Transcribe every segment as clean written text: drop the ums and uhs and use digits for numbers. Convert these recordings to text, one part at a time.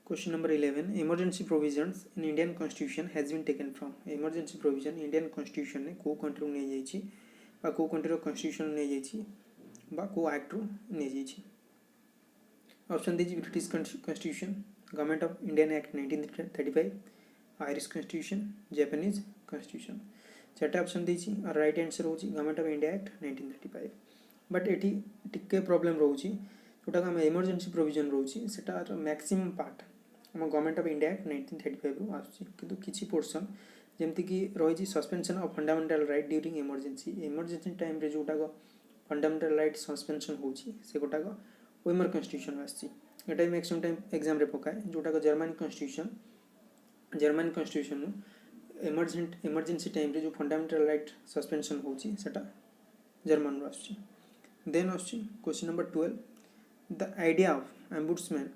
Question number 11. Emergency provisions in Indian Constitution has been taken from. Emergency provision Indian Constitution ने को country नहीं जाइए बा को कंट्री Constitution नहीं जाइए बा को एक्ट रू नहीं जाइए. ऑप्शन दीजिए British Constitution, government of Indian act 1935, Irish Constitution, Japanese Constitution. Chart option दीजिए और राइट आंसर होची government of India act 1935. But eighty टिके प्रॉब्लम रोची जोटा आम इमरजेंसी प्रोविजन रोची सेटार मैक्सिमम पार्ट आम गवर्नमेंट ऑफ इंडिया एक्ट 1935 रु आसुची किंतु किछि पोर्शन जेमति कि रही suspension of fundamental right during emergency time रे जोटा फंडामेंटल राइट सस्पेंशन होची से गोटाक वेमर कॉन्स्टिट्यूशन आसची. एटा मैक्सिमम टाइम एग्जाम रे पकाए जोटा जर्मनी कॉन्स्टिट्यूशन इमरजेंसी टाइम रे जो फंडामेंटल राइट सस्पेंशन होची सेटा जर्मन रो आसची. देन आसची question number 12. The idea of ombudsman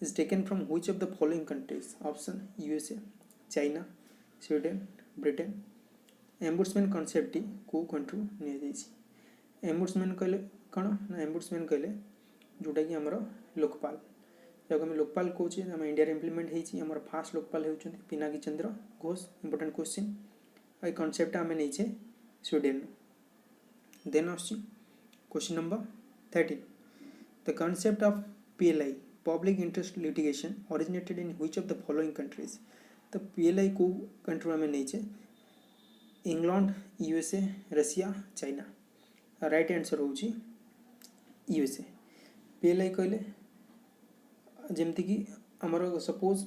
is taken from which of the following countries? Option USA, China, Sweden, Britain. Ombudsman concept को कंट्री नहीं जाइए. एम्बुड्समैन कहले कौन ना एम्बुड्समैन कहले जोटा कि आमर लोकपाल जब आम लोकपाल कहे आम इंडिया इम्प्लीमेंट होती आम फास्ट लोकपाल होती पिनाकी चंद्र घोष. इंपोर्टेंट क्वेश्चन ये कॉन्सेप्ट आम नहीं स्वीडेन. देन आसची question number 13. The concept of PLI public interest litigation originated in which of the following countries? तो PLI को कंट्री में नहीं England, USA, Russia, China. Right answer होची USA. PLI कहले जेमती कि आमर सपोज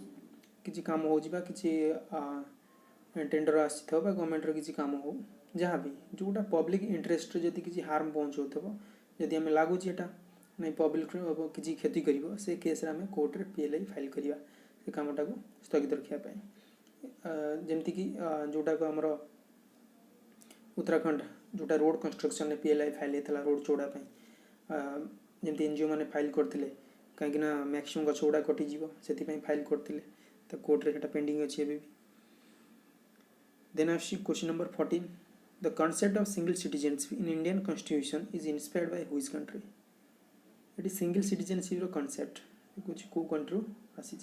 किसी काम हो जिबा किसी टेंडर आसी गवर्नमेंट रो किसी काम हो जहाँ भी जोटा पब्लिक इंटरेस्ट जदि किसी हार्म पहुँचाऊ जदि आम लगुच एटा नहीं पब्लिक किसी क्षति कर से केस आम कोर्ट रे PLI फाइल करवा से कामटा को स्थगित रखापी. जमती कि जोटा को आमर उत्तराखंड जोटा रोड कंस्ट्रक्शन में PLI फाइल होता रोड चौड़ापी जमी NGO मैंने फाइल करते कहीं मैक्सिमम गछ गुड़ा कटिज से फाइल करते तो कोर्ट रे पेंडिंग अच्छी एवं. देन आस question number 14. The concept of single citizenship in Indian constitution is inspired by which country? ये सिंगल सिटीजनशिप कॉन्सेप्ट कुछ को कंट्री आसी.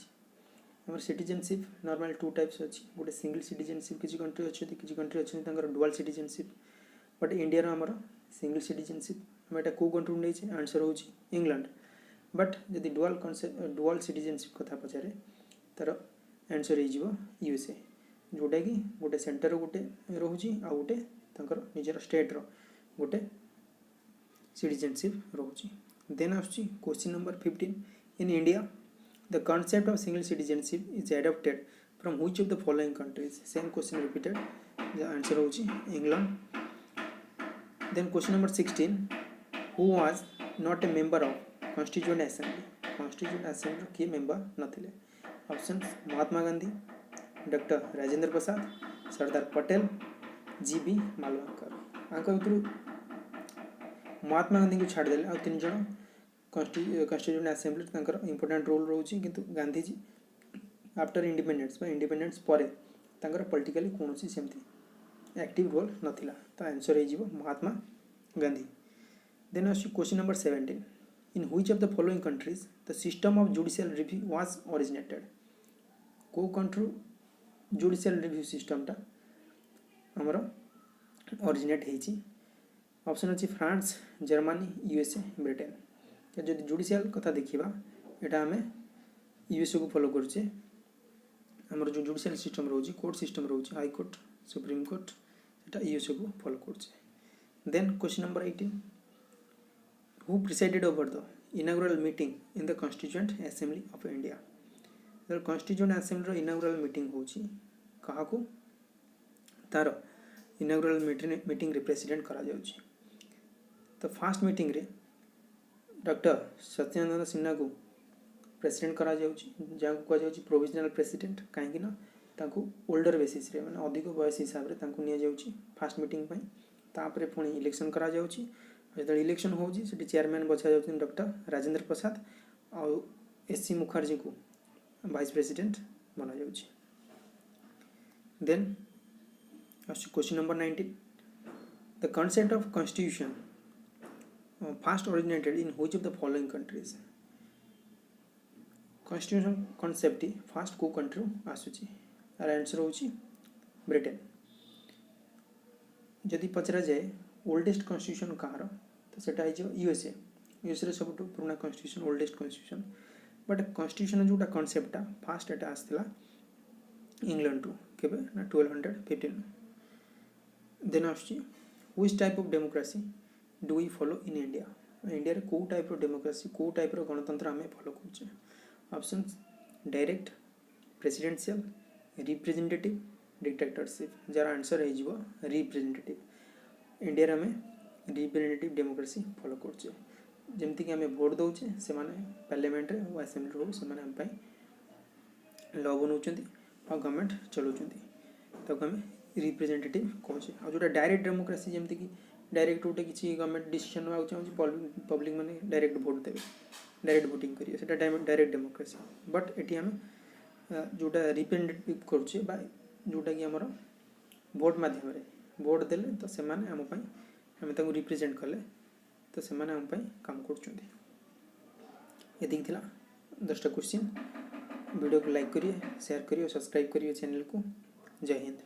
आम सिटीजनशिप नॉर्मल टू टाइप्स अच्छी गोटे सिंगल सिटीजनशिप किसी कंट्री अच्छे किसी कंट्री अच्छे डुअल सिटीजनशिप. बट इंडिया आमर सिंगल सिटीजनशिप आम एटा को कंट्री नहीं आंसर हो इंग्लैंड. बट जदि डुअल सिटीजनशिप कथा पचारे तार आंसर हो USA जोटा कि गोटे सेंटर गोटे रोचे आ गोटे निजर स्टेट गोटे सिटीजनशिप रोचे. देन आसुची question number 15. In India the concept of single citizenship is adopted from which of the following countries? Same question repeated answer होची England. Then question number 16. Who was not a member of constituent assembly? Constituent assembly किए member नथिले? Option Mahatma Gandhi, doctor Rajendra Prasad, Sardar Patel, GB Malvankar. आंक भितर महात्मा गांधी को छाड़दे आ 3 जन constituent assembly important role रोचे किंतु Gandhiji after independence पर पॉलिटिकली कौन सेमती एक्टिव रोल नथिला तो आंसर हो महात्मा गांधी. देन आस question number 17. In which of the following countries the system of judicial review was originated? को कंट्री जुडिशियल रिव्यू सिस्टमटा आमर ओरिजिनेट होती? ऑप्शन अच्छी फ्रांस, जर्मनी, USA, ब्रिटेन. जदि जुडिशियल कथा देखा यहाँ आम USA को फॉलो करुचे. आमर जो जुडिशियल सिस्टम रोचे कोर्ट सिस्टम रोचे हाई कोर्ट, सुप्रीम कोर्ट सेटा USA को फॉलो करुचे. Then question number 18. Who presided over the inaugural meeting in the constituent assembly of India? Constituent assembly inaugural meeting होची कहा तार इनागुरल मीटिंग रिप्रेजेंट करा जाउची. तो फास्ट मीटिंग रे डॉक्टर सत्यानंद सिन्हा को प्रेसिडेंट करा जाउची जहाँ को कह प्रोविजनल प्रेसिडेंट कहीं ओल्डर बेसिस रे माने अधिक बयस हिसाब से नि जाउची फास्ट मीटिंग पई. तापरे पुणी इलेक्शन करा जाउची. जो इलेक्शन होउची सेठी चेयरमैन बचा जाउची डॉक्टर राजेंद्र प्रसाद और SC मुखर्जी को वाइस प्रेसिडेंट बना जाउची. Then question number 19. The concept of constitution first originated in which of the following countries? Constitution concept first को कंट्री आसूची यार आंसर होची ब्रिटेन। जदि पचरा जाए ओल्डेस्ट कन्स्टिट्यूशन कहार तो सेटा यूएसए यूएसए सब पुराना constitution oldest constitution but constitution जोटा कॉन्सेप्टा फास्ट एटा आसला इंग्लैंड टू केबे ना 1215। देन आसुची which type of democracy do we follow in India. India रे को टाइप ऑफ डेमोक्रेसी को टाइप ऑफ गणतंत्र आमे फॉलो करछे। Option direct presidential representative dictatorship जार आंसर है जीवो रिप्रेजेंटेटिव। इंडिया रे आमे रिप्रेजेंटेटिव डेमोक्रेसी फॉलो करछे जेमति कि आमे वोट दउछे से माने पार्लियामेंट रे व असेंबली रो से माने हम पई लॉ बनउछंती आ गवर्नमेंट चलउछंती तब आमे रिप्रेजेंटेटिव कहछे। आ जोटा डायरेक्ट डेमोक्रेसी जेमति कि डायरेक्ट उठे किसी गवर्नमेंट डिसीजन नवा चाहूँ पब्लिक मैंने डायरेक्ट भोट देवे डायरेक्ट भोटिंग करिए से डायरेक्ट डेमोक्रेसी बट एटी आम जोटा रिप्रेजेंटेटिव करुचे बा जोटा कि आमर भोट माध्यम भोट देले तो से आम आम रिप्रेजेंट कले तो से आम काम कर। थिला 10टा क्वेश्चन वीडियो को लाइक करिए शेयर करिए सब्सक्राइब करिए चैनल को। जय हिंद।